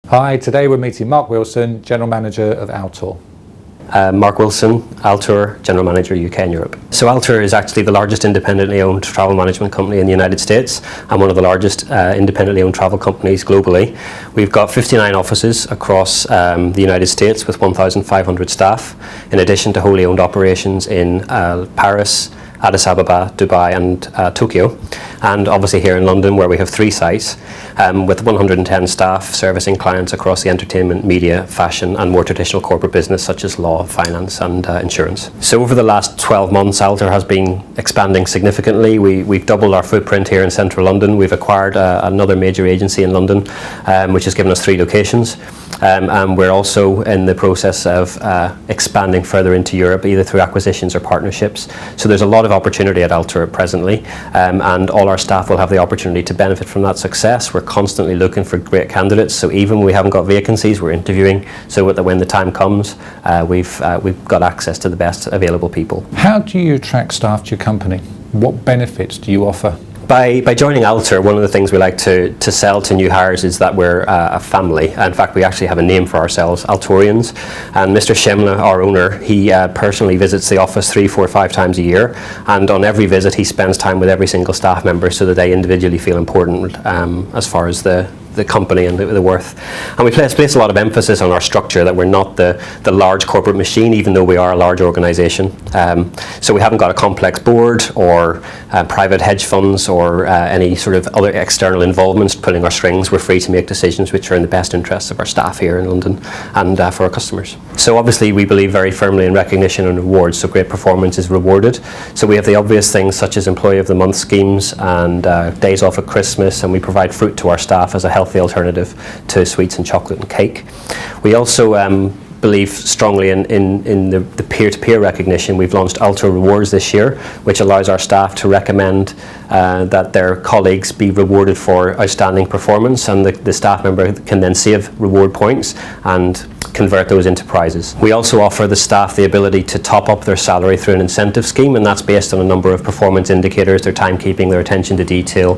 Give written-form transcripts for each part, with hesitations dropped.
Hi, today we're meeting Mark Wilson, General Manager of ALTOUR. Mark Wilson, ALTOUR, General Manager UK and Europe. So ALTOUR is actually the largest independently owned travel management company in the United States and one of the largest independently owned travel companies globally. We've got 59 offices across the United States with 1,500 staff, in addition to wholly owned operations in Paris, Addis Ababa, Dubai and Tokyo, and obviously here in London where we have 3 sites with 110 staff servicing clients across the entertainment, media, fashion and more traditional corporate business such as law, finance and insurance. So over the last 12 months ALTOUR has been expanding significantly. We've doubled our footprint here in central London. We've acquired another major agency in London which has given us 3 locations. And we're also in the process of expanding further into Europe, either through acquisitions or partnerships. So there's a lot of opportunity at ALTOUR presently, and all our staff will have the opportunity to benefit from that success. We're constantly looking for great candidates, so even when we haven't got vacancies, we're interviewing, so that when the time comes, we've got access to the best available people. How do you attract staff to your company? What benefits do you offer? By joining ALTOUR, one of the things we like to sell to new hires is that we're a family. In fact, we actually have a name for ourselves, Altourians. And Mr. Shemla, our owner, he personally visits the office 3, 4, 5 times a year. And on every visit, he spends time with every single staff member so that they individually feel important as far as the company and the worth. And we place a lot of emphasis on our structure, that we're not the large corporate machine, even though we are a large organisation. So we haven't got a complex board or private hedge funds or any sort of other external involvements pulling our strings. We're free to make decisions which are in the best interests of our staff here in London and for our customers. So obviously we believe very firmly in recognition and rewards, so great performance is rewarded. So we have the obvious things such as Employee of the Month schemes and days off at Christmas, and we provide fruit to our staff as a healthy alternative to sweets and chocolate and cake. We also believe strongly in the peer-to-peer recognition. We've launched ALTOUR Rewards this year, which allows our staff to recommend that their colleagues be rewarded for outstanding performance, and the staff member can then save reward points and convert those into prizes. We also offer the staff the ability to top up their salary through an incentive scheme, and that's based on a number of performance indicators, their timekeeping, their attention to detail,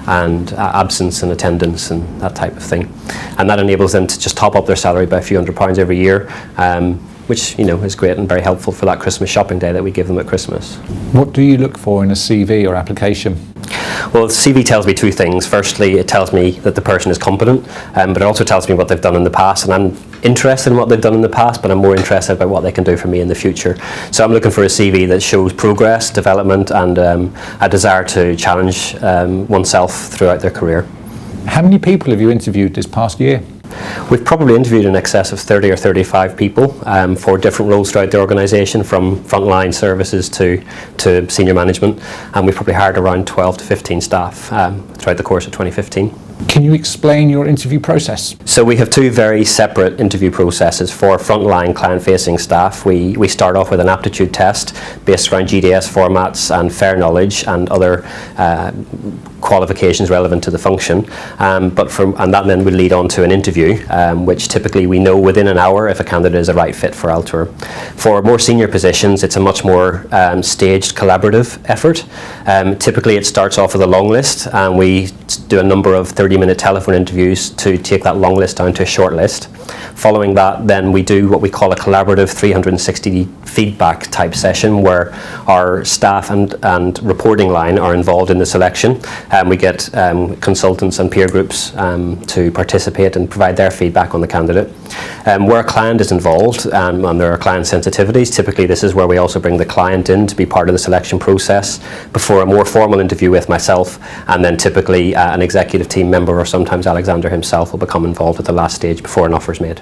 and absence and attendance and that type of thing. And that enables them to just top up their salary by a few £100 every year, which is great and very helpful for that Christmas shopping day that we give them at Christmas. What do you look for in a CV or application? Well, the CV tells me 2 things. Firstly, it tells me that the person is competent, but it also tells me what they've done in the past, and I'm interested in what they've done in the past, but I'm more interested about what they can do for me in the future. So I'm looking for a CV that shows progress, development, and a desire to challenge oneself throughout their career. How many people have you interviewed this past year? We've probably interviewed in excess of 30 or 35 people for different roles throughout the organisation, from frontline services to senior management, and we've probably hired around 12 to 15 staff throughout the course of 2015. Can you explain your interview process? So we have 2 very separate interview processes. For frontline client-facing staff, we start off with an aptitude test based around GDS formats and fair knowledge and other qualifications relevant to the function, and that then will lead on to an interview, which typically we know within an hour if a candidate is a right fit for ALTOUR. For more senior positions, it's a much more staged collaborative effort. Typically it starts off with a long list, and we do a number of 30-minute telephone interviews to take that long list down to a short list. Following that, then we do what we call a collaborative 360 feedback type session, where our staff and reporting line are involved in the selection. We get consultants and peer groups to participate and provide their feedback on the candidate. Where a client is involved and there are client sensitivities, typically this is where we also bring the client in to be part of the selection process before a more formal interview with myself, and then typically an executive team member or sometimes Alexander himself will become involved at the last stage before an offer is made.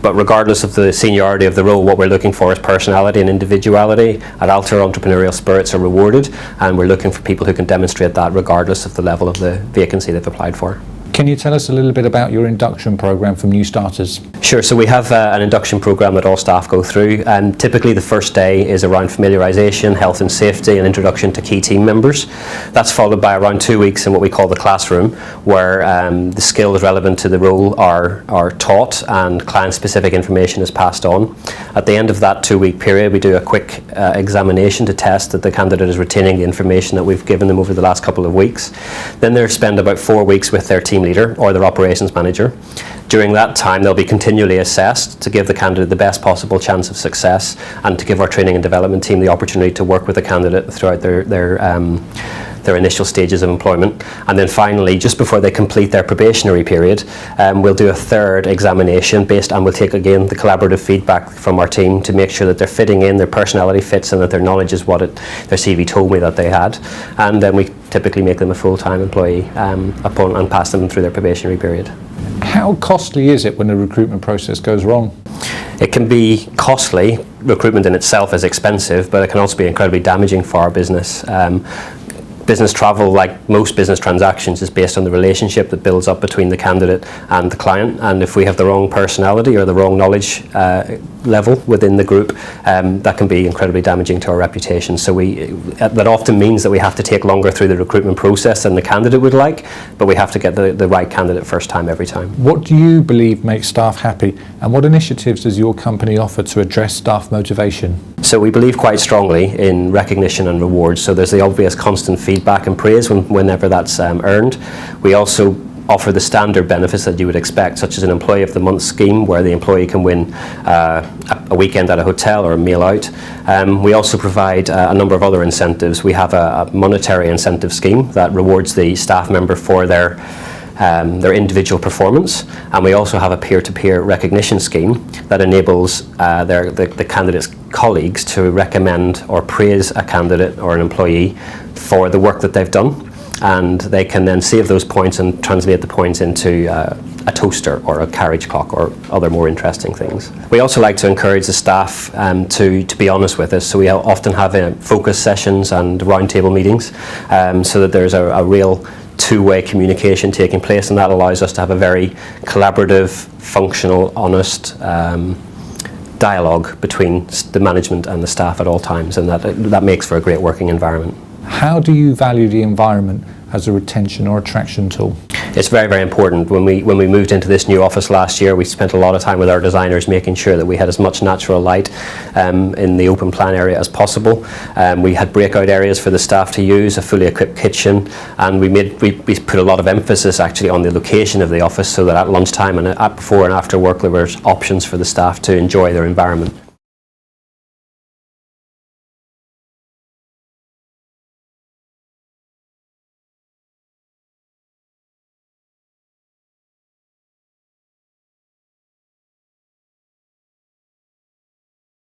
But regardless of the seniority of the role, what we're looking for is personality and individuality. At ALTOUR, entrepreneurial spirits are rewarded, and we're looking for people who can demonstrate that regardless of the level of the vacancy they've applied for. Can you tell us a little bit about your induction program for new starters? Sure, so we have an induction program that all staff go through, and typically the first day is around familiarisation, health and safety, and introduction to key team members. That's followed by around 2 weeks in what we call the classroom, where the skills relevant to the role are taught and client-specific information is passed on. At the end of that 2-week period, we do a quick examination to test that the candidate is retaining the information that we've given them over the last couple of weeks. Then they spend about 4 weeks with their team team leader or their operations manager. During that time, they'll be continually assessed to give the candidate the best possible chance of success and to give our training and development team the opportunity to work with the candidate throughout their initial stages of employment. And then finally, just before they complete their probationary period, we'll do a third examination and we'll take again the collaborative feedback from our team to make sure that they're fitting in, their personality fits, and that their knowledge is what their CV told me that they had. And then we typically make them a full-time employee and pass them through their probationary period. How costly is it when the recruitment process goes wrong? It can be costly. Recruitment in itself is expensive, but it can also be incredibly damaging for our business. Business travel, like most business transactions, is based on the relationship that builds up between the candidate and the client, and if we have the wrong personality or the wrong knowledge level within the group, that can be incredibly damaging to our reputation. So that often means that we have to take longer through the recruitment process than the candidate would like, but we have to get the right candidate first time every time. What do you believe makes staff happy, and what initiatives does your company offer to address staff motivation? So we believe quite strongly in recognition and rewards. So there's the obvious constant feedback and praise whenever that's earned. We also offer the standard benefits that you would expect, such as an Employee of the Month scheme where the employee can win a weekend at a hotel or a meal out. We also provide a number of other incentives. We have a monetary incentive scheme that rewards the staff member for their individual performance, and we also have a peer-to-peer recognition scheme that enables the candidate's colleagues to recommend or praise a candidate or an employee for the work that they've done, and they can then save those points and translate the points into a toaster or a carriage clock or other more interesting things. We also like to encourage the staff to be honest with us, so we often have focus sessions and roundtable meetings so that there's a real two-way communication taking place, and that allows us to have a very collaborative, functional, honest dialogue between the management and the staff at all times, and that makes for a great working environment. How do you value the environment as a retention or attraction tool? It's very, very important. When we moved into this new office last year, we spent a lot of time with our designers making sure that we had as much natural light in the open plan area as possible. We had breakout areas for the staff to use, a fully equipped kitchen, and we put a lot of emphasis actually on the location of the office, so that at lunchtime and before and after work there were options for the staff to enjoy their environment.